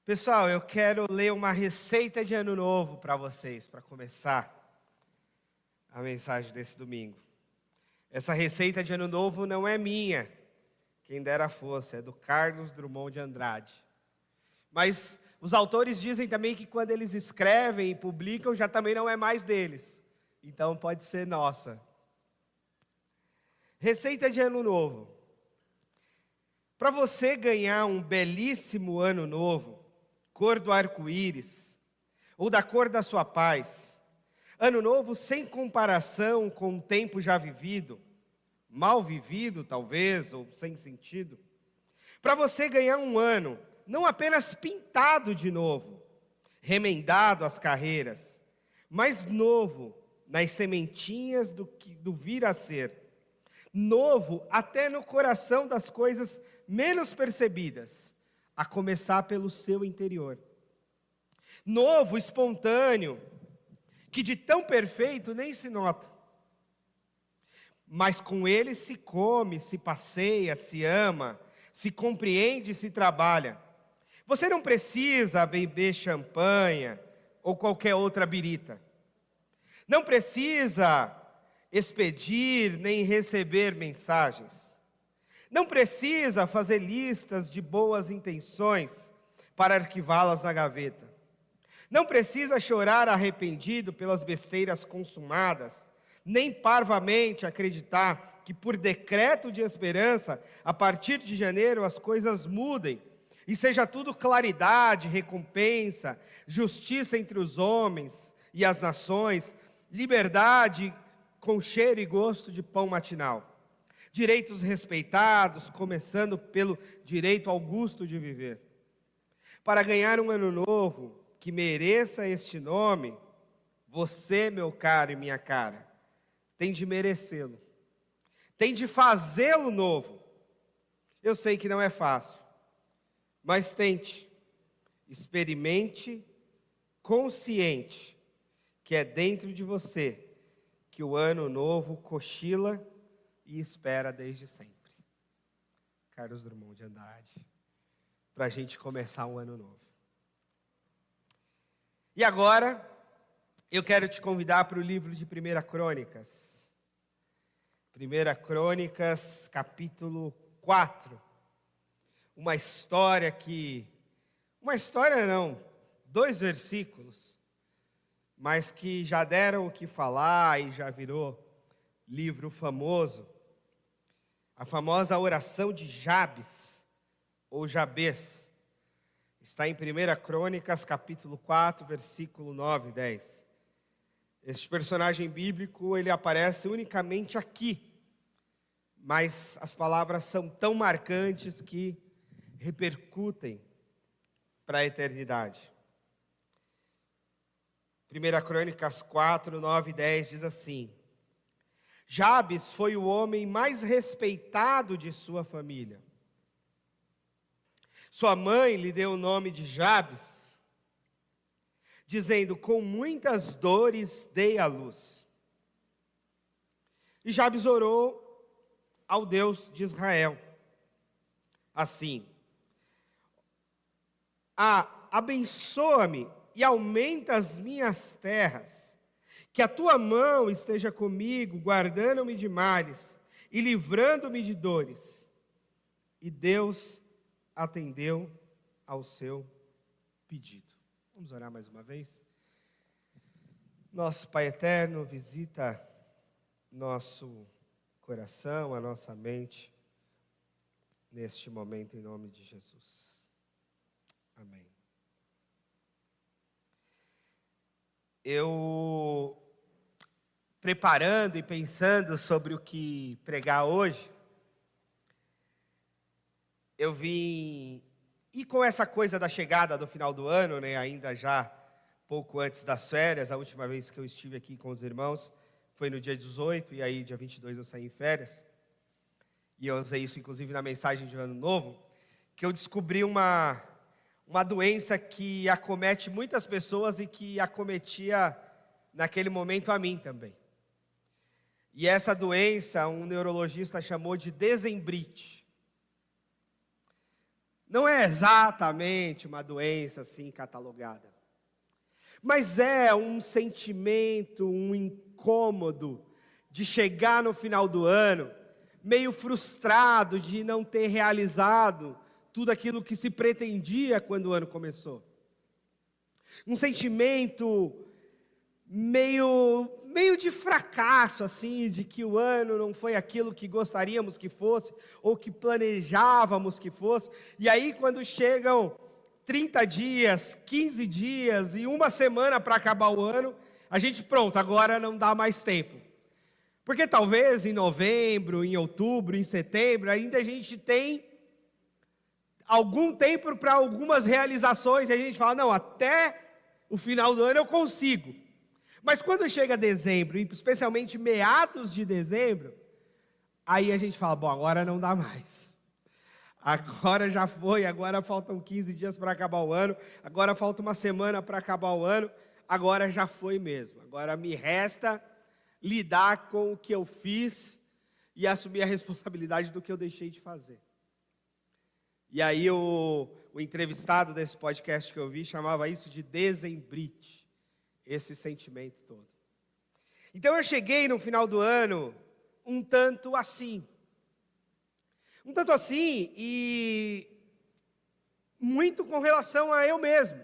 Pessoal, eu quero ler uma receita de ano novo para vocês, para começar a mensagem desse domingo. Essa receita de ano novo não é minha, quem dera fosse, é do Carlos Drummond de Andrade. Mas os autores dizem também que quando eles escrevem e publicam, já também não é mais deles. Então pode ser nossa. Receita de ano novo. Para você ganhar um belíssimo ano novo, cor do arco-íris, ou da cor da sua paz, ano novo sem comparação com o tempo já vivido, mal vivido talvez, ou sem sentido, para você ganhar um ano, não apenas pintado de novo, remendado as carreiras, mas novo nas sementinhas do vir a ser, novo até no coração das coisas menos percebidas, a começar pelo seu interior. Novo, espontâneo, que de tão perfeito nem se nota. Mas com ele se come, se passeia, se ama, se compreende e se trabalha. Você não precisa beber champanhe ou qualquer outra birita. Não precisa expedir nem receber mensagens. Não precisa fazer listas de boas intenções para arquivá-las na gaveta. Não precisa chorar arrependido pelas besteiras consumadas, nem parvamente acreditar que por decreto de esperança, a partir de janeiro as coisas mudem e seja tudo claridade, recompensa, justiça entre os homens e as nações, liberdade com cheiro e gosto de pão matinal. Direitos respeitados, começando pelo direito ao gosto de viver. Para ganhar um ano novo que mereça este nome, você, meu caro e minha cara, tem de merecê-lo. Tem de fazê-lo novo. Eu sei que não é fácil, mas tente, experimente, consciente, que é dentro de você que o ano novo cochila e espera desde sempre. Carlos Drummond de Andrade, para a gente começar um ano novo. E agora, eu quero te convidar para o livro de 1 Crônicas. 1 Crônicas, capítulo 4. Uma história não, 2 versículos, mas que já deram o que falar e já virou livro famoso. A famosa oração de Jabes, ou Jabez, está em 1 Crônicas, capítulo 4, versículo 9 e 10. Este personagem bíblico, ele aparece unicamente aqui, mas as palavras são tão marcantes que repercutem para a eternidade. 1 Crônicas 4, 9 e 10 diz assim: Jabes foi o homem mais respeitado de sua família. Sua mãe lhe deu o nome de Jabes, dizendo: com muitas dores dei à luz. E Jabes orou ao Deus de Israel, assim: abençoa-me e aumenta as minhas terras, que a tua mão esteja comigo, guardando-me de males e livrando-me de dores. E Deus atendeu ao seu pedido. Vamos orar mais uma vez? Nosso Pai eterno, visita nosso coração, a nossa mente, neste momento, em nome de Jesus. Amém. Eu, preparando e pensando sobre o que pregar hoje, eu vim, e com essa coisa da chegada do final do ano, né, ainda já pouco antes das férias, a última vez que eu estive aqui com os irmãos foi no dia 18, e aí dia 22 eu saí em férias, e eu usei isso inclusive na mensagem de ano novo, que eu descobri uma doença que acomete muitas pessoas e que acometia naquele momento a mim também. E essa doença, um neurologista chamou de dezembrite. Não é exatamente uma doença assim catalogada. Mas é um sentimento, um incômodo de chegar no final do ano, meio frustrado de não ter realizado tudo aquilo que se pretendia quando o ano começou. Um sentimento meio de fracasso, assim, de que o ano não foi aquilo que gostaríamos que fosse, ou que planejávamos que fosse. E aí, quando chegam 30 dias, 15 dias e uma semana para acabar o ano, a gente, pronto, agora não dá mais tempo. Porque talvez em novembro, em outubro, em setembro, ainda a gente tem algum tempo para algumas realizações, e a gente fala, não, até o final do ano eu consigo. Mas quando chega dezembro, e especialmente meados de dezembro, aí a gente fala, bom, agora não dá mais. Agora já foi, agora faltam 15 dias para acabar o ano, agora falta uma semana para acabar o ano, agora já foi mesmo. Agora me resta lidar com o que eu fiz e assumir a responsabilidade do que eu deixei de fazer. E aí o entrevistado desse podcast que eu vi chamava isso de dezembrite, esse sentimento todo. Então eu cheguei no final do ano um tanto assim e muito com relação a eu mesmo.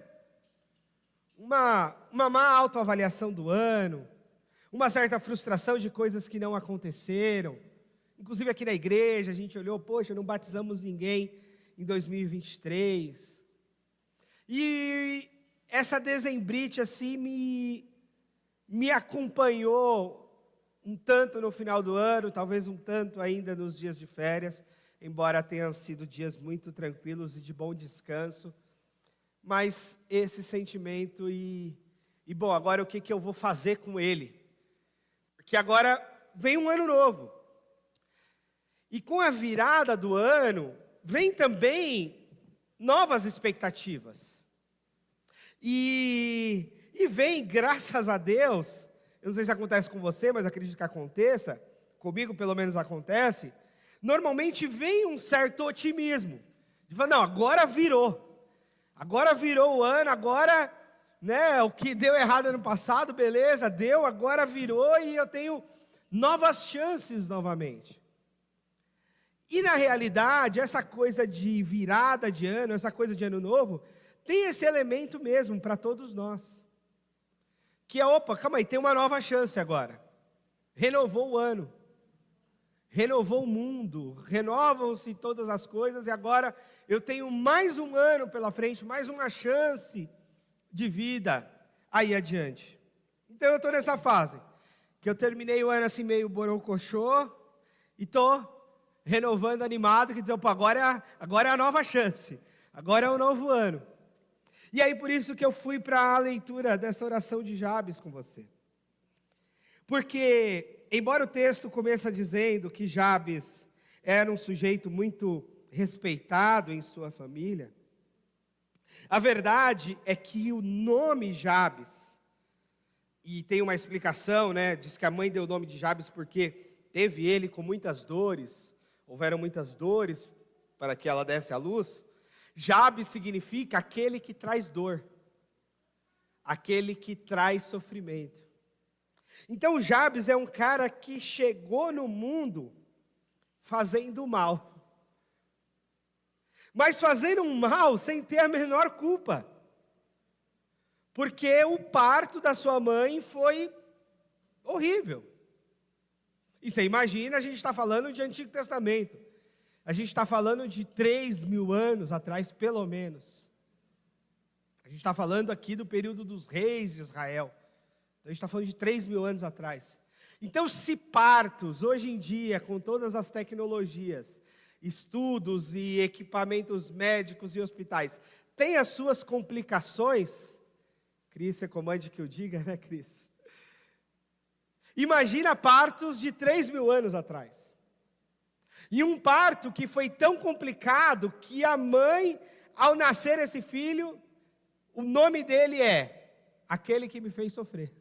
Uma má autoavaliação do ano, uma certa frustração de coisas que não aconteceram. Inclusive aqui na igreja a gente olhou, poxa, não batizamos ninguém em 2023. E essa dezembrite assim me acompanhou um tanto no final do ano, talvez um tanto ainda nos dias de férias, embora tenham sido dias muito tranquilos e de bom descanso. Mas esse sentimento bom, agora o que eu vou fazer com ele? Porque agora vem um ano novo. E com a virada do ano, vem também novas expectativas. E vem, graças a Deus, eu não sei se acontece com você, mas acredito que aconteça, comigo pelo menos acontece, normalmente vem um certo otimismo. De falar, não, agora virou o ano, agora, né, o que deu errado ano passado, beleza, deu, agora virou e eu tenho novas chances novamente. E na realidade, essa coisa de virada de ano, essa coisa de ano novo, tem esse elemento mesmo para todos nós. Que é, opa, calma aí, tem uma nova chance agora. Renovou o ano. Renovou o mundo. Renovam-se todas as coisas e agora eu tenho mais um ano pela frente, mais uma chance de vida aí adiante. Então eu estou nessa fase, que eu terminei o ano assim meio borocochô e estou renovando animado, que diz, opa, agora é a nova chance, agora é o novo ano. E aí por isso que eu fui para a leitura dessa oração de Jabes com você. Porque, embora o texto comece dizendo que Jabes era um sujeito muito respeitado em sua família, a verdade é que o nome Jabes, e tem uma explicação, né, diz que a mãe deu o nome de Jabes porque teve ele com muitas dores, houveram muitas dores para que ela desse à luz. Jabes significa aquele que traz dor, aquele que traz sofrimento. Então Jabes é um cara que chegou no mundo fazendo mal, mas fazendo um mal sem ter a menor culpa, porque o parto da sua mãe foi horrível. E você imagina, a gente está falando de Antigo Testamento. A gente está falando de 3.000 anos atrás, pelo menos. A gente está falando aqui do período dos reis de Israel. Então, a gente está falando de 3.000 anos atrás. Então, se partos, hoje em dia, com todas as tecnologias, estudos e equipamentos médicos e hospitais, têm as suas complicações, Cris, você comande que eu diga, né, Cris? Imagina partos de 3.000 anos atrás. E um parto que foi tão complicado que a mãe, ao nascer esse filho, o nome dele é aquele que me fez sofrer.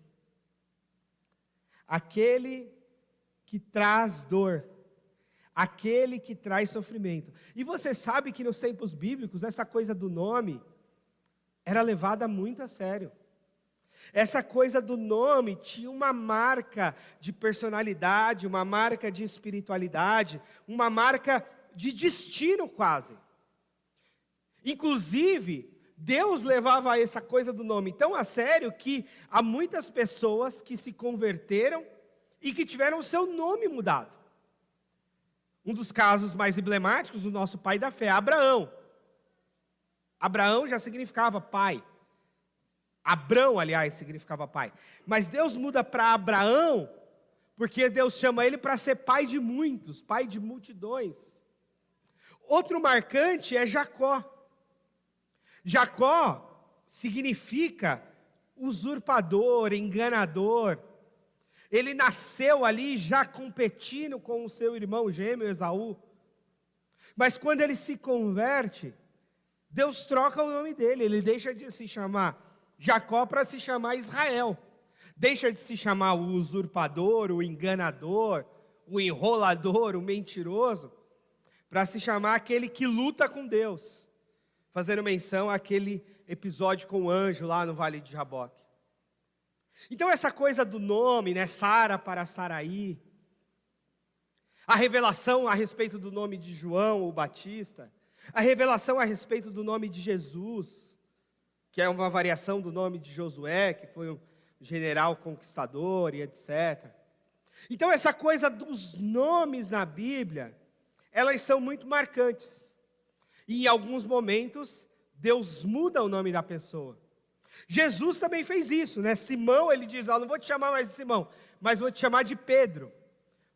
Aquele que traz dor. aquele que traz sofrimento. E você sabe que nos tempos bíblicos, essa coisa do nome era levada muito a sério. Essa coisa do nome tinha uma marca de personalidade, uma marca de espiritualidade, uma marca de destino quase. Inclusive, Deus levava essa coisa do nome tão a sério que há muitas pessoas que se converteram e que tiveram o seu nome mudado. Um dos casos mais emblemáticos do nosso pai da fé, Abraão. Abraão já significava pai. Abrão, aliás, significava pai. Mas Deus muda para Abraão, porque Deus chama ele para ser pai de muitos, pai de multidões. Outro marcante é Jacó. Jacó significa usurpador, enganador. Ele nasceu ali já competindo com o seu irmão gêmeo Esaú. Mas quando ele se converte, Deus troca o nome dele. Ele deixa de se chamar Jacó para se chamar Israel. Deixa de se chamar o usurpador, o enganador, o enrolador, o mentiroso, para se chamar aquele que luta com Deus. Fazendo menção àquele episódio com o anjo lá no Vale de Jaboque. Então essa coisa do nome, né, Sara para Saraí, a revelação a respeito do nome de João, o Batista, a revelação a respeito do nome de Jesus, que é uma variação do nome de Josué, que foi um general conquistador e etc. Então essa coisa dos nomes na Bíblia, elas são muito marcantes. E em alguns momentos, Deus muda o nome da pessoa. Jesus também fez isso, né? Simão, ele diz, não vou te chamar mais de Simão, mas vou te chamar de Pedro,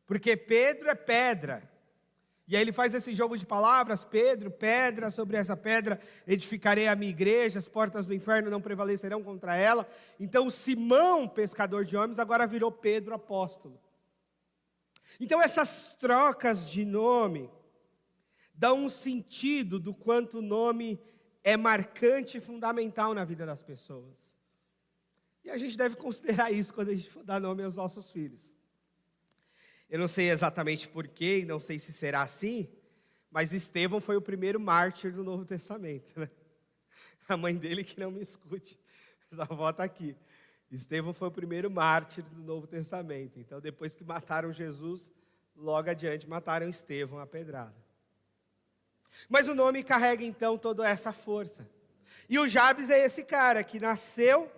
porque Pedro é pedra. E aí ele faz esse jogo de palavras, Pedro, pedra, sobre essa pedra edificarei a minha igreja, as portas do inferno não prevalecerão contra ela. Então Simão, pescador de homens, agora virou Pedro, apóstolo. Então essas trocas de nome dão um sentido do quanto o nome é marcante e fundamental na vida das pessoas. E a gente deve considerar isso quando a gente for dar nome aos nossos filhos. Eu não sei exatamente porquê, e não sei se será assim, mas Estevão foi o primeiro mártir do Novo Testamento, né? A mãe dele que não me escute, a avó está aqui. Estevão foi o primeiro mártir do Novo Testamento. Então, depois que mataram Jesus, logo adiante mataram Estevão a pedrada. Mas o nome carrega então toda essa força. E o Jabes é esse cara que nasceu,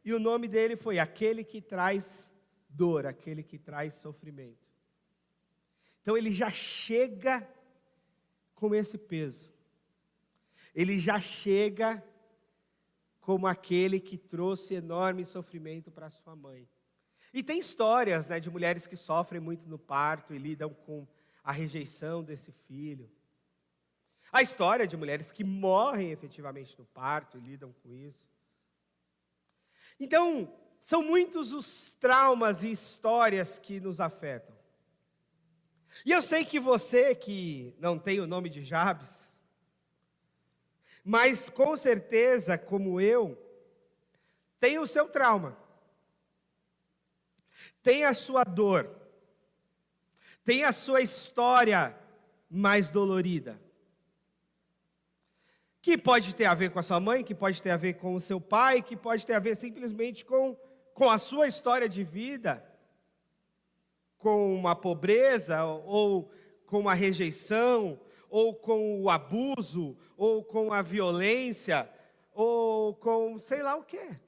e o nome dele foi aquele que traz dor, aquele que traz sofrimento. Então ele já chega com esse peso. Ele já chega como aquele que trouxe enorme sofrimento para sua mãe. E tem histórias, né, de mulheres que sofrem muito no parto e lidam com a rejeição desse filho. A história de mulheres que morrem efetivamente no parto e lidam com isso. Então, são muitos os traumas e histórias que nos afetam. E eu sei que você que não tem o nome de Jabes, mas com certeza, como eu, tem o seu trauma, tem a sua dor, tem a sua história mais dolorida, que pode ter a ver com a sua mãe, que pode ter a ver com o seu pai, que pode ter a ver simplesmente com a sua história de vida, com uma pobreza, ou com uma rejeição, ou com o abuso, ou com a violência, ou com sei lá o quê.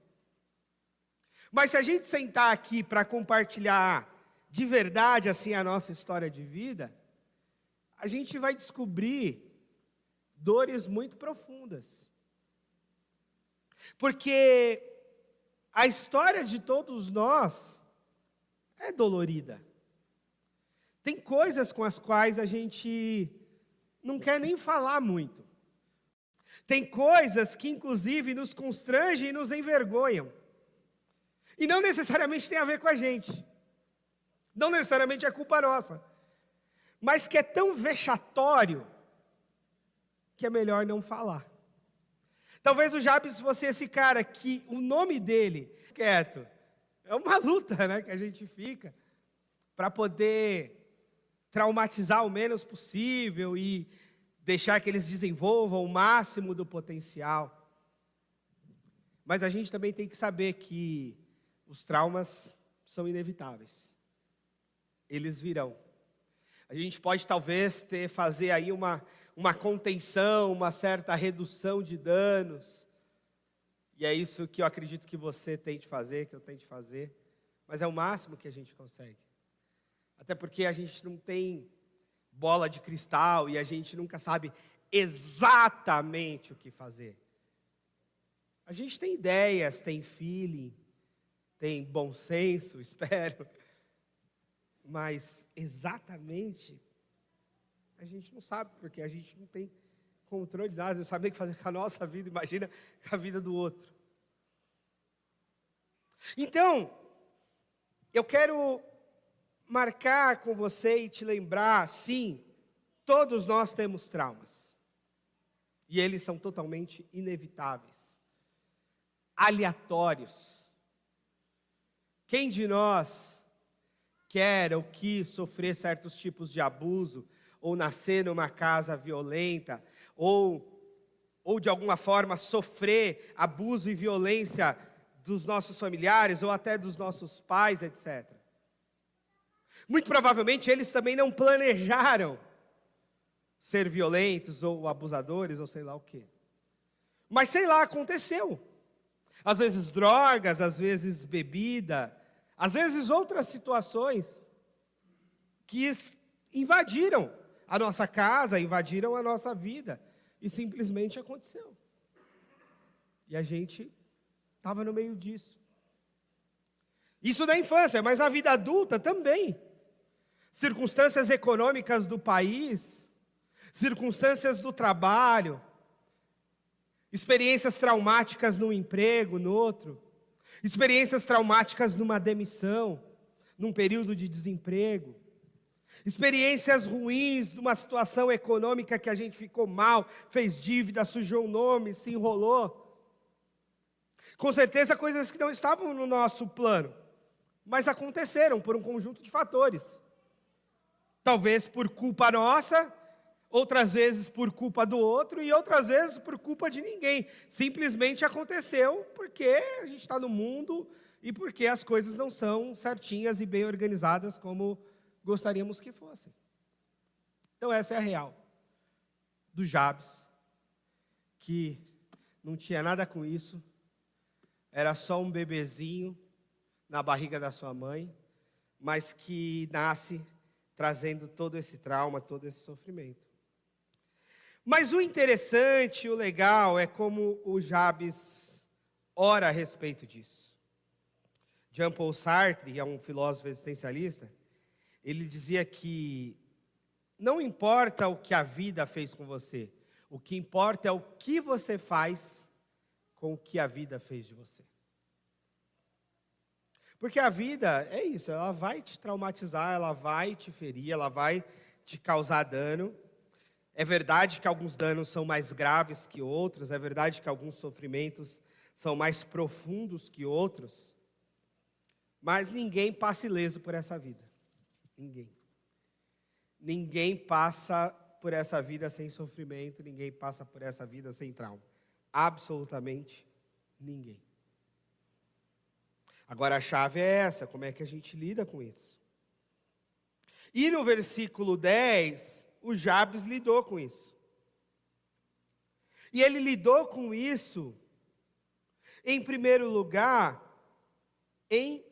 Mas se a gente sentar aqui para compartilhar de verdade assim a nossa história de vida, a gente vai descobrir dores muito profundas. Porque a história de todos nós é dolorida. Tem coisas com as quais a gente não quer nem falar muito. Tem coisas que, inclusive, nos constrangem e nos envergonham. E não necessariamente tem a ver com a gente. Não necessariamente é culpa nossa. Mas que é tão vexatório que é melhor não falar. Talvez o Jabes fosse esse cara que o nome dele, quieto, é uma luta, né, que a gente fica para poder traumatizar o menos possível e deixar que eles desenvolvam o máximo do potencial. Mas a gente também tem que saber que os traumas são inevitáveis. Eles virão. A gente pode talvez fazer aí uma contenção, uma certa redução de danos. E é isso que eu acredito que você tem de fazer, que eu tenho de fazer. Mas é o máximo que a gente consegue. Até porque a gente não tem bola de cristal e a gente nunca sabe exatamente o que fazer. A gente tem ideias, tem feeling, tem bom senso, espero. Mas exatamente a gente não sabe, porque a gente não tem controle de nada, não sabe nem o que fazer com a nossa vida, imagina a vida do outro. Então, eu quero marcar com você e te lembrar, sim, todos nós temos traumas. E eles são totalmente inevitáveis, aleatórios. Quem de nós quer ou quis sofrer certos tipos de abuso, ou nascer numa casa violenta, ou de alguma forma sofrer abuso e violência dos nossos familiares, ou até dos nossos pais, etc. Muito provavelmente eles também não planejaram ser violentos, ou abusadores, ou sei lá o quê. Mas sei lá, aconteceu. Às vezes drogas, às vezes bebida, às vezes outras situações que invadiram a nossa casa, invadiram a nossa vida, e simplesmente aconteceu. E a gente estava no meio disso. Isso na infância, mas na vida adulta também. Circunstâncias econômicas do país, circunstâncias do trabalho, experiências traumáticas no emprego, no outro, experiências traumáticas numa demissão, num período de desemprego, experiências ruins numa situação econômica que a gente ficou mal, fez dívida, sujou o nome, se enrolou. Com certeza coisas que não estavam no nosso plano, mas aconteceram por um conjunto de fatores. Talvez por culpa nossa, outras vezes por culpa do outro e outras vezes por culpa de ninguém. Simplesmente aconteceu porque a gente está no mundo e porque as coisas não são certinhas e bem organizadas como gostaríamos que fossem. Então essa é a real do Jabes, que não tinha nada com isso, era só um bebezinho na barriga da sua mãe, mas que nasce trazendo todo esse trauma, todo esse sofrimento. Mas o interessante, o legal, é como o Jabes ora a respeito disso. Jean-Paul Sartre, é um filósofo existencialista, ele dizia que não importa o que a vida fez com você, o que importa é o que você faz com o que a vida fez de você. Porque a vida é isso, ela vai te traumatizar, ela vai te ferir, ela vai te causar dano. É verdade que alguns danos são mais graves que outros, é verdade que alguns sofrimentos são mais profundos que outros, mas ninguém passa ileso por essa vida. Ninguém. Ninguém passa por essa vida sem sofrimento, ninguém passa por essa vida sem trauma. Absolutamente ninguém. Agora a chave é essa, como é que a gente lida com isso? E no versículo 10, o Jabes lidou com isso. E ele lidou com isso, em primeiro lugar, em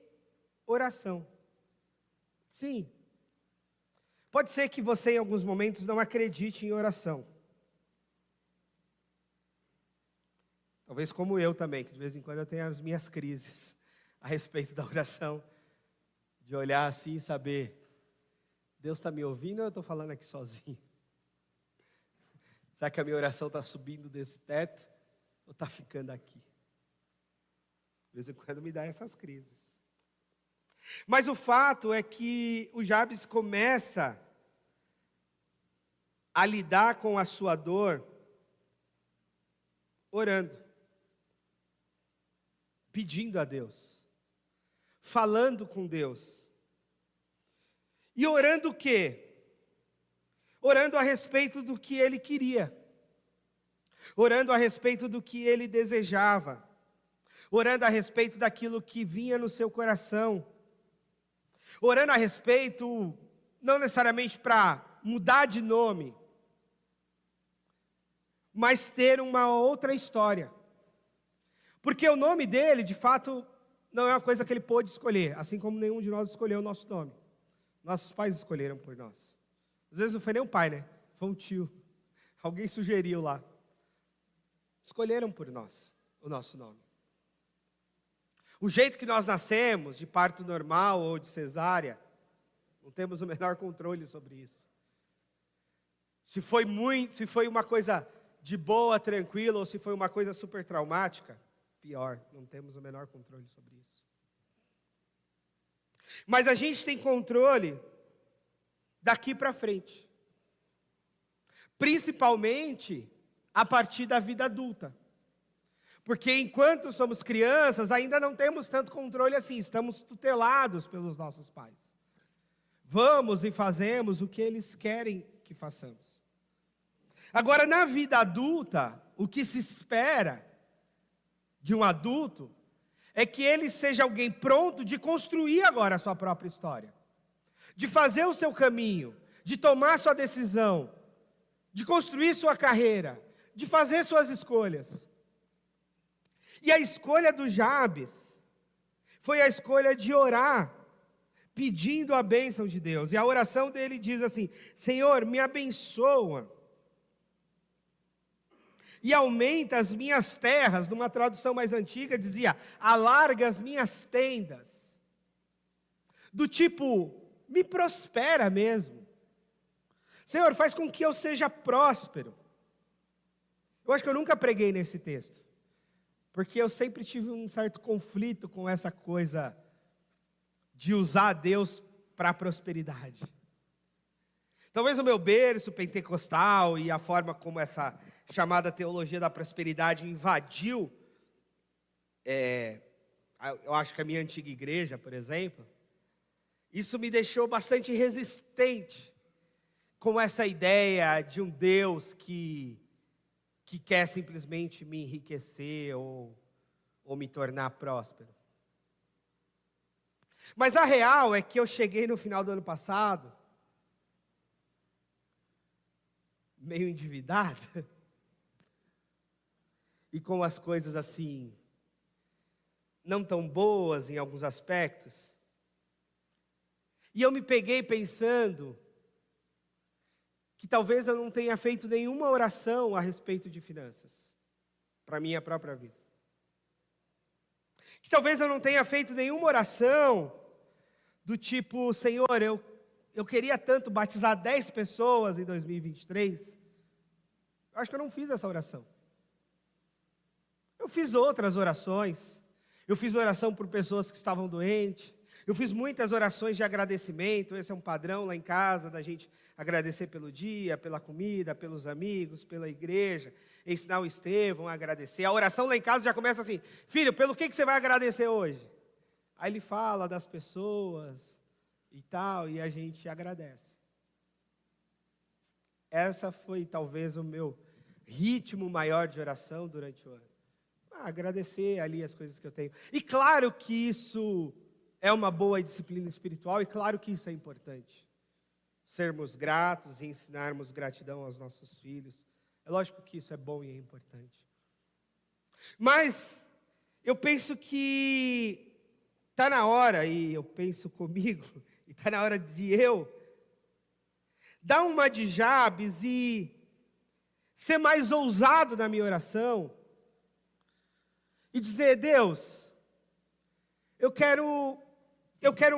oração. Sim. Pode ser que você, em alguns momentos, não acredite em oração. Talvez como eu também, que de vez em quando eu tenho as minhas crises a respeito da oração, de olhar assim e saber, Deus está me ouvindo ou eu estou falando aqui sozinho? Será que a minha oração está subindo desse teto ou está ficando aqui? De vez em quando me dá essas crises. Mas o fato é que o Jabes começa a lidar com a sua dor orando, pedindo a Deus, falando com Deus. E orando o quê? orando a respeito do que ele queria, orando a respeito do que ele desejava, orando a respeito daquilo que vinha no seu coração, orando a respeito, não necessariamente para mudar de nome, mas ter uma outra história. Porque o nome dele, de fato, não é uma coisa que ele pôde escolher, assim como nenhum de nós escolheu o nosso nome. Nossos pais escolheram por nós. Às vezes não foi nem um pai, né? Foi um tio. Alguém sugeriu lá. Escolheram por nós o nosso nome. O jeito que nós nascemos, de parto normal ou de cesárea, não temos o menor controle sobre isso. Se foi uma coisa de boa, tranquila, ou se foi uma coisa super traumática, pior, não temos o menor controle sobre isso. Mas a gente tem controle daqui para frente. Principalmente a partir da vida adulta. Porque enquanto somos crianças, ainda não temos tanto controle assim, estamos tutelados pelos nossos pais. Vamos e fazemos o que eles querem que façamos. Agora, na vida adulta, o que se espera de um adulto é que ele seja alguém pronto de construir agora a sua própria história, de fazer o seu caminho, de tomar sua decisão, de construir sua carreira, de fazer suas escolhas. E a escolha do Jabes foi a escolha de orar, pedindo a bênção de Deus. E a oração dele diz assim: Senhor, me abençoa e aumenta as minhas terras. Numa tradução mais antiga dizia, alarga as minhas tendas. Do tipo, me prospera mesmo. Senhor, faz com que eu seja próspero. Eu acho que eu nunca preguei nesse texto, porque eu sempre tive um certo conflito com essa coisa de usar Deus para a prosperidade. Talvez o meu berço pentecostal e a forma como essa chamada teologia da prosperidade invadiu, eu acho que a minha antiga igreja, por exemplo, isso me deixou bastante resistente com essa ideia de um Deus que quer simplesmente me enriquecer ou me tornar próspero. Mas a real é que eu cheguei no final do ano passado, meio endividado, e com as coisas assim, não tão boas em alguns aspectos. E eu me peguei pensando que talvez eu não tenha feito nenhuma oração a respeito de finanças, para a minha própria vida. Que talvez eu não tenha feito nenhuma oração do tipo, Senhor, eu queria tanto batizar 10 pessoas em 2023. Eu acho que eu não fiz essa oração. Eu fiz outras orações. Eu fiz oração por pessoas que estavam doentes. Eu fiz muitas orações de agradecimento. Esse é um padrão lá em casa, da gente agradecer pelo dia, pela comida, pelos amigos, pela igreja. Ensinar o Estevão a agradecer. A oração lá em casa já começa assim: filho, pelo que você vai agradecer hoje? Aí ele fala das pessoas e tal, e a gente agradece. Essa foi talvez o meu ritmo maior de oração durante o ano. Agradecer ali as coisas que eu tenho. E claro que isso é uma boa disciplina espiritual, e claro que isso é importante. Sermos gratos e ensinarmos gratidão aos nossos filhos. É lógico que isso é bom e é importante. Mas eu penso que está na hora, e eu penso comigo, e está na hora de eu dar uma de Jabes e ser mais ousado na minha oração e dizer: Deus, eu quero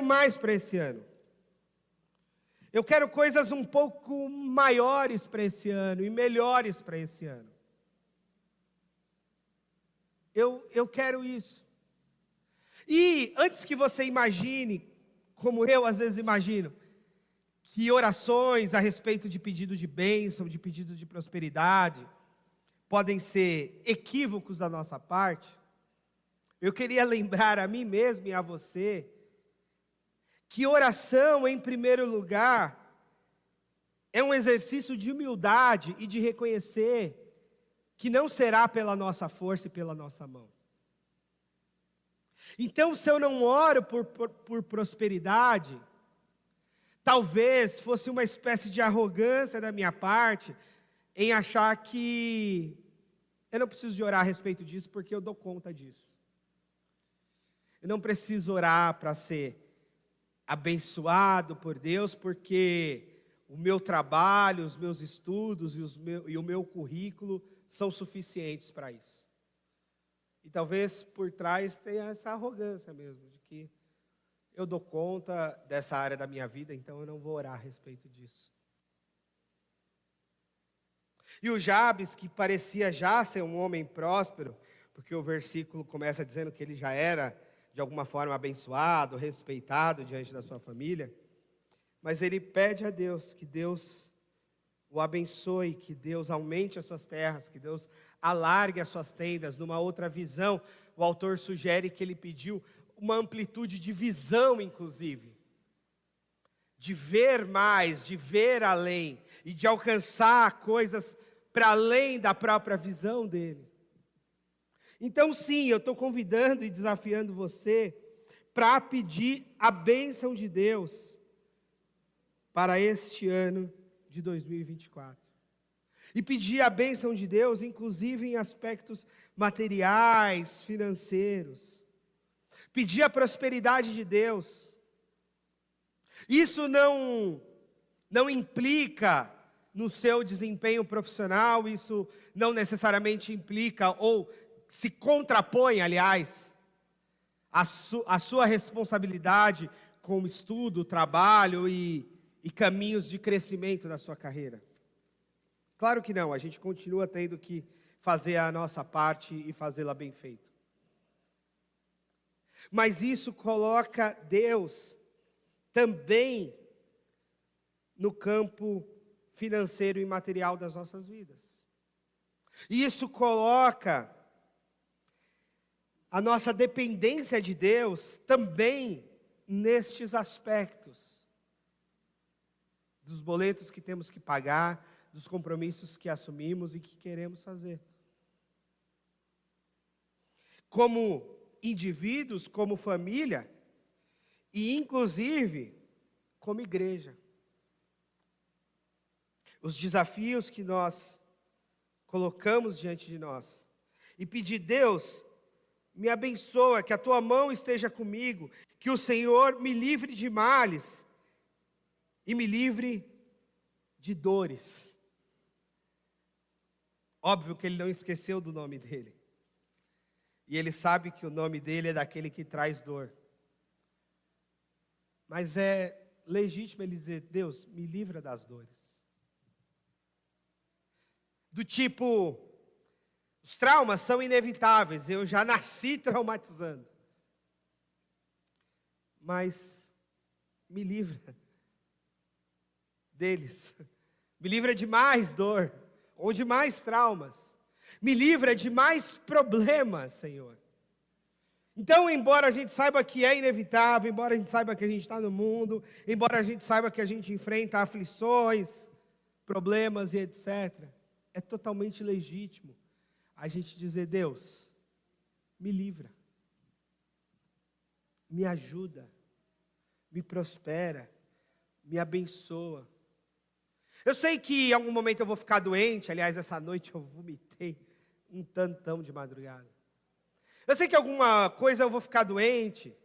mais para esse ano. Eu quero coisas um pouco maiores para esse ano e melhores para esse ano. Eu quero isso. E antes que você imagine, como eu às vezes imagino, que orações a respeito de pedido de bênção, de pedido de prosperidade, podem ser equívocos da nossa parte, eu queria lembrar a mim mesmo e a você que oração, em primeiro lugar, é um exercício de humildade e de reconhecer que não será pela nossa força e pela nossa mão. Então, se eu não oro por prosperidade, talvez fosse uma espécie de arrogância da minha parte em achar que eu não preciso de orar a respeito disso porque eu dou conta disso. Eu não preciso orar para ser abençoado por Deus, porque o meu trabalho, os meus estudos e o meu currículo são suficientes para isso. E talvez por trás tenha essa arrogância mesmo, de que eu dou conta dessa área da minha vida, então eu não vou orar a respeito disso. E o Jabes, que parecia já ser um homem próspero, porque o versículo começa dizendo que ele já era, de alguma forma, abençoado, respeitado diante da sua família, mas ele pede a Deus que Deus o abençoe, que Deus aumente as suas terras, que Deus alargue as suas tendas. Numa outra visão, o autor sugere que ele pediu uma amplitude de visão, inclusive, de ver mais, de ver além, e de alcançar coisas para além da própria visão dele. Então sim, eu estou convidando e desafiando você para pedir a bênção de Deus para este ano de 2024. E pedir a bênção de Deus, inclusive em aspectos materiais, financeiros. Pedir a prosperidade de Deus. Isso não implica no seu desempenho profissional, isso não necessariamente implica, ou se contrapõe, aliás, a sua responsabilidade com o estudo, trabalho e caminhos de crescimento da sua carreira. Claro que não, a gente continua tendo que fazer a nossa parte e fazê-la bem feita. Mas isso coloca Deus também no campo financeiro e material das nossas vidas. Isso coloca a nossa dependência de Deus também nestes aspectos. Dos boletos que temos que pagar, dos compromissos que assumimos e que queremos fazer. Como indivíduos, como família, e inclusive como igreja. Os desafios que nós colocamos diante de nós. E pedir, Deus, me abençoa, que a tua mão esteja comigo, que o Senhor me livre de males e me livre de dores. Óbvio que ele não esqueceu do nome dele. E ele sabe que o nome dele é daquele que traz dor. Mas é legítimo ele dizer, Deus, me livra das dores. Do tipo, os traumas são inevitáveis, eu já nasci traumatizando. Mas me livra deles. Me livra de mais dor, ou de mais traumas. Me livra de mais problemas, Senhor. Então, embora a gente saiba que é inevitável, embora a gente saiba que a gente está no mundo, embora a gente saiba que a gente enfrenta aflições, problemas e etc., é totalmente legítimo a gente dizer, Deus, me livra, me ajuda, me prospera, me abençoa. Eu sei que em algum momento eu vou ficar doente, aliás, essa noite eu vomitei um tantão de madrugada. Eu sei que alguma coisa eu vou ficar doente,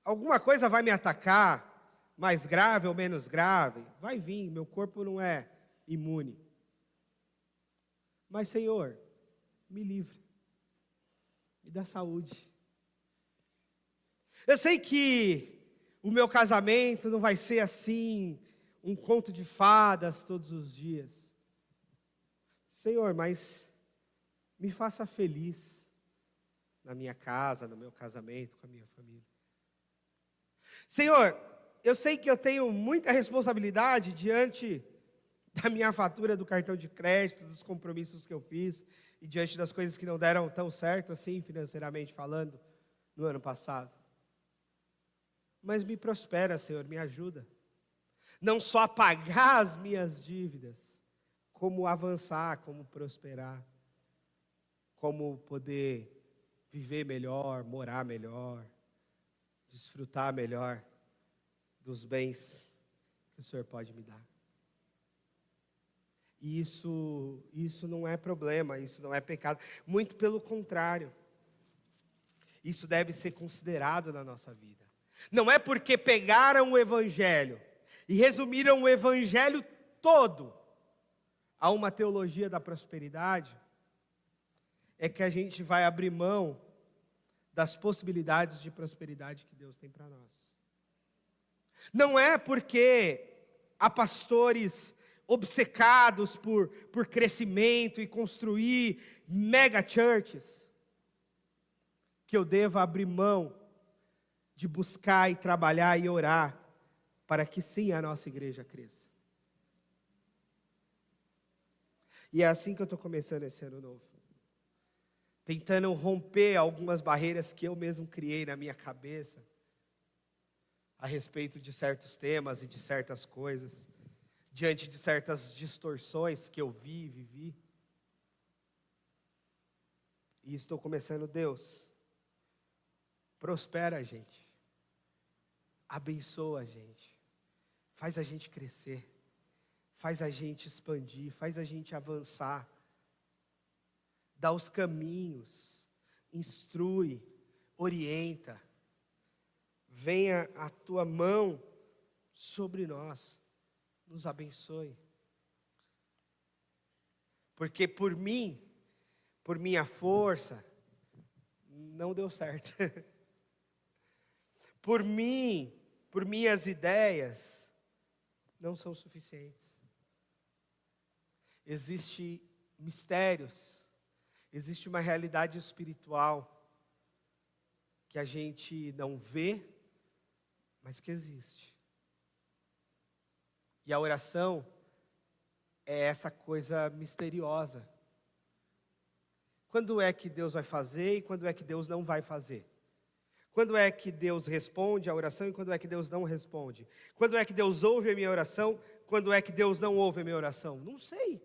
alguma coisa vai me atacar, mais grave ou menos grave, vai vir, meu corpo não é imune. Mas, Senhor, me livre, me dá saúde. Eu sei que o meu casamento não vai ser assim, um conto de fadas todos os dias. Senhor, mas me faça feliz na minha casa, no meu casamento, com a minha família. Senhor, eu sei que eu tenho muita responsabilidade diante da minha fatura do cartão de crédito, dos compromissos que eu fiz, e diante das coisas que não deram tão certo assim, financeiramente falando, no ano passado. Mas me prospera, Senhor, me ajuda. não só pagar as minhas dívidas, como avançar, como prosperar, como poder viver melhor, morar melhor, desfrutar melhor dos bens que o Senhor pode me dar. E isso não é problema, isso não é pecado. Muito pelo contrário. Isso deve ser considerado na nossa vida. Não é porque pegaram o Evangelho e resumiram o Evangelho todo a uma teologia da prosperidade, é que a gente vai abrir mão das possibilidades de prosperidade que Deus tem para nós. Não é porque há pastores obcecados por crescimento e construir mega churches, que eu deva abrir mão de buscar e trabalhar e orar para que sim a nossa igreja cresça. E é assim que eu estou começando esse ano novo, tentando romper algumas barreiras que eu mesmo criei na minha cabeça a respeito de certos temas e de certas coisas, diante de certas distorções que eu vivi. E estou começando, Deus, prospera a gente, abençoa a gente, faz a gente crescer, faz a gente expandir, faz a gente avançar, dá os caminhos, instrui, orienta, venha a tua mão sobre nós, nos abençoe. Porque por mim, por minha força, não deu certo. Por mim, por minhas ideias, não são suficientes. Existem mistérios, existe uma realidade espiritual que a gente não vê, mas que existe. E a oração é essa coisa misteriosa. Quando é que Deus vai fazer e quando é que Deus não vai fazer? Quando é que Deus responde a oração e quando é que Deus não responde? Quando é que Deus ouve a minha oração? Quando é que Deus não ouve a minha oração? Não sei.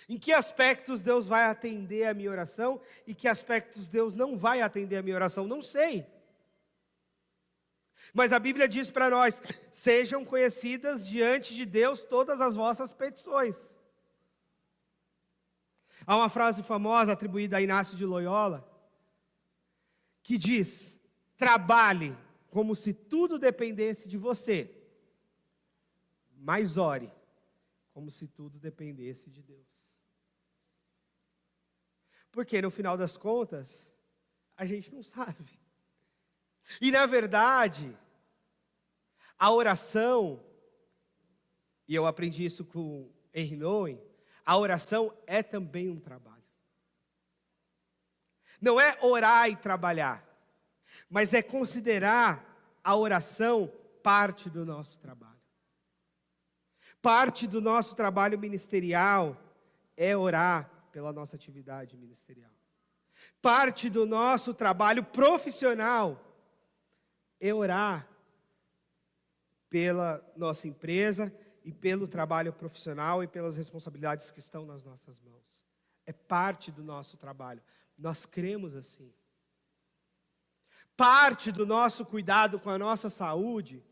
Em que aspectos Deus vai atender a minha oração e que aspectos Deus não vai atender a minha oração? Não sei. Mas a Bíblia diz para nós: sejam conhecidas diante de Deus todas as vossas petições. Há uma frase famosa atribuída a Inácio de Loyola, que diz: trabalhe como se tudo dependesse de você, mas ore como se tudo dependesse de Deus. Porque no final das contas, a gente não sabe. E na verdade, a oração, e eu aprendi isso com Henry Nouwen, a oração é também um trabalho. Não é orar e trabalhar, mas é considerar a oração parte do nosso trabalho. Parte do nosso trabalho ministerial é orar pela nossa atividade ministerial. Parte do nosso trabalho profissional é orar pela nossa empresa e pelo trabalho profissional e pelas responsabilidades que estão nas nossas mãos. É parte do nosso trabalho. Nós cremos assim. Parte do nosso cuidado com a nossa saúde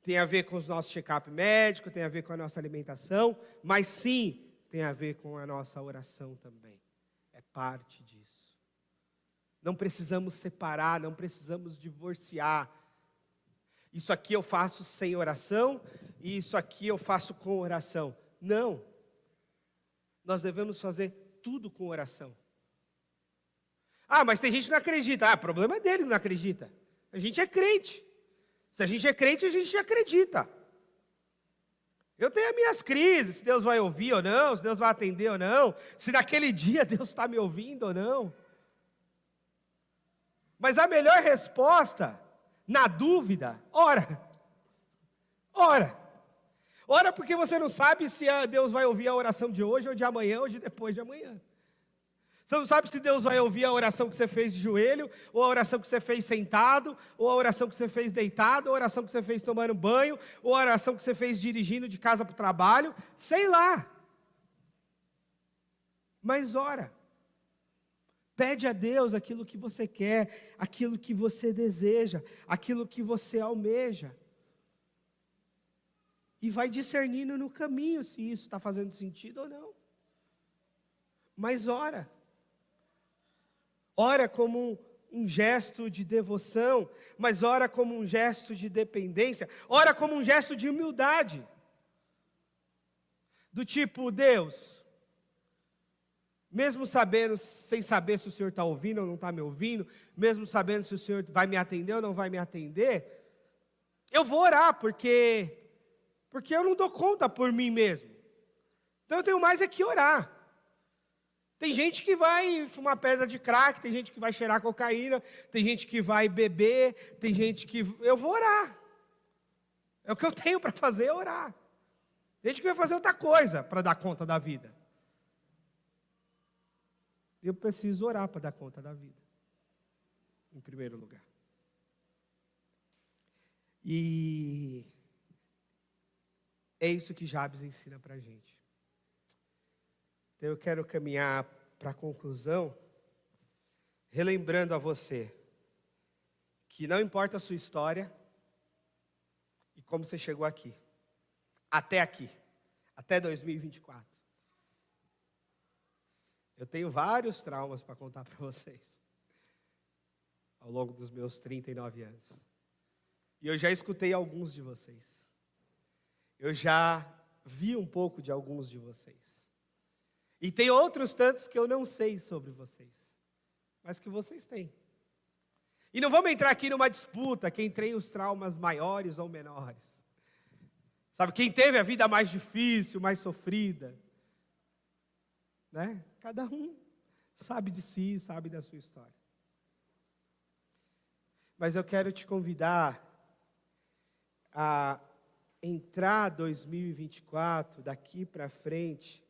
tem a ver com os nossos check-up médicos, tem a ver com a nossa alimentação, mas sim, tem a ver com a nossa oração também. É parte disso. Não precisamos separar, não precisamos divorciar. Isso aqui eu faço sem oração e isso aqui eu faço com oração. Não. Nós devemos fazer tudo com oração. Ah, mas tem gente que não acredita. Ah, o problema é dele que não acredita. A gente é crente. Se a gente é crente, a gente acredita. Eu tenho as minhas crises, se Deus vai ouvir ou não, se Deus vai atender ou não, se naquele dia Deus está me ouvindo ou não. Mas a melhor resposta, na dúvida, ora. Ora. Ora porque você não sabe se Deus vai ouvir a oração de hoje ou de amanhã ou de depois de amanhã. Você não sabe se Deus vai ouvir a oração que você fez de joelho, ou a oração que você fez sentado, ou a oração que você fez deitado, ou a oração que você fez tomando banho, ou a oração que você fez dirigindo de casa para o trabalho, sei lá. Mas ora. Pede a Deus aquilo que você quer, aquilo que você deseja, aquilo que você almeja. E vai discernindo no caminho se isso está fazendo sentido ou não. Mas ora. Ora como um gesto de devoção, mas ora como um gesto de dependência, ora como um gesto de humildade. Do tipo, Deus, mesmo sabendo, sem saber se o Senhor está ouvindo ou não está me ouvindo, mesmo sabendo se o Senhor vai me atender ou não vai me atender, eu vou orar, porque eu não dou conta por mim mesmo. Então eu tenho mais é que orar. Tem gente que vai fumar pedra de crack, tem gente que vai cheirar cocaína, tem gente que vai beber, tem gente que... Eu vou orar. É o que eu tenho para fazer, é orar. Tem gente que vai fazer outra coisa para dar conta da vida. Eu preciso orar para dar conta da vida. Em primeiro lugar. E é isso que Jabes ensina para a gente. Então eu quero caminhar para a conclusão, relembrando a você, que não importa a sua história, e como você chegou aqui, até 2024. Eu tenho vários traumas para contar para vocês, ao longo dos meus 39 anos. E eu já escutei alguns de vocês. Eu já vi um pouco de alguns de vocês. E tem outros tantos que eu não sei sobre vocês, mas que vocês têm. E não vamos entrar aqui numa disputa, quem tem os traumas maiores ou menores. Sabe, quem teve a vida mais difícil, mais sofrida. Né? Cada um sabe de si, sabe da sua história. Mas eu quero te convidar a entrar 2024, daqui para frente,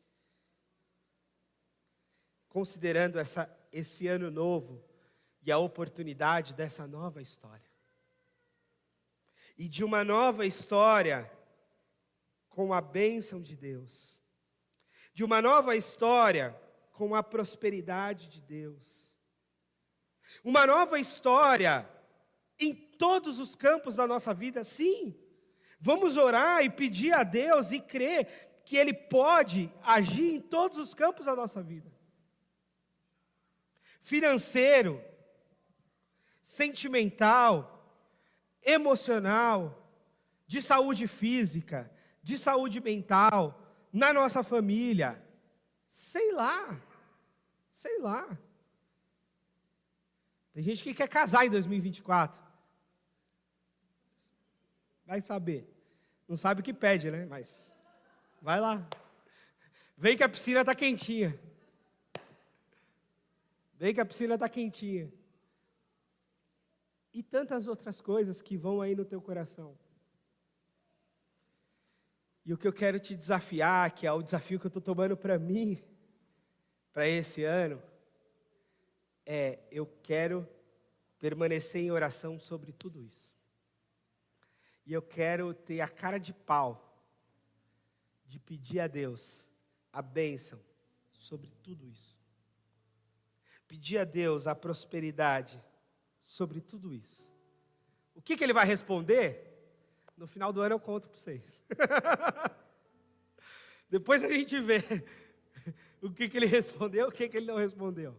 considerando esse ano novo e a oportunidade dessa nova história. E de uma nova história com a bênção de Deus. De uma nova história com a prosperidade de Deus. Uma nova história em todos os campos da nossa vida, sim. Vamos orar e pedir a Deus e crer que Ele pode agir em todos os campos da nossa vida. Financeiro, sentimental, emocional, de saúde física, de saúde mental, na nossa família, sei lá. Tem gente que quer casar em 2024. Vai saber. Não sabe o que pede, né? Mas vai lá. Vem que a piscina está quentinha. Vem que a piscina está quentinha. E tantas outras coisas que vão aí no teu coração. E o que eu quero te desafiar, que é o desafio que eu estou tomando para mim, para esse ano, eu quero permanecer em oração sobre tudo isso. E eu quero ter a cara de pau de pedir a Deus a bênção sobre tudo isso. Pedir a Deus a prosperidade sobre tudo isso. O que Ele vai responder? No final do ano eu conto para vocês. Depois a gente vê o que Ele respondeu, o que Ele não respondeu.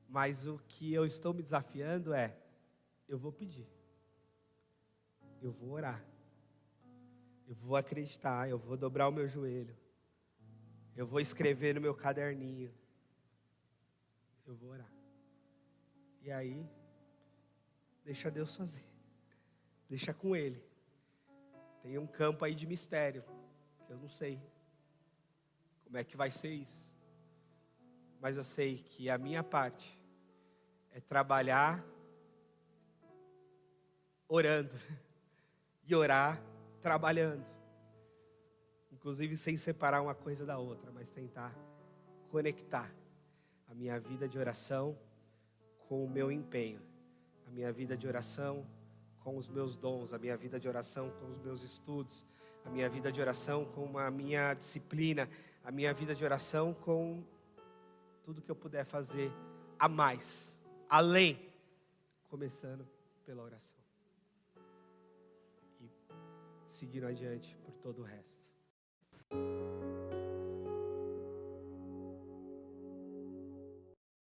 Mas o que eu estou me desafiando eu vou pedir. Eu vou orar. Eu vou acreditar, eu vou dobrar o meu joelho. Eu vou escrever no meu caderninho. Eu vou orar. E aí, deixa Deus fazer. Deixa com Ele. Tem um campo aí de mistério, que eu não sei como é que vai ser isso. Mas eu sei que a minha parte é trabalhar orando e orar trabalhando. Inclusive sem separar uma coisa da outra, mas tentar conectar minha vida de oração com o meu empenho, a minha vida de oração com os meus dons, a minha vida de oração com os meus estudos, a minha vida de oração com a minha disciplina, a minha vida de oração com tudo que eu puder fazer a mais, além, começando pela oração e seguindo adiante por todo o resto.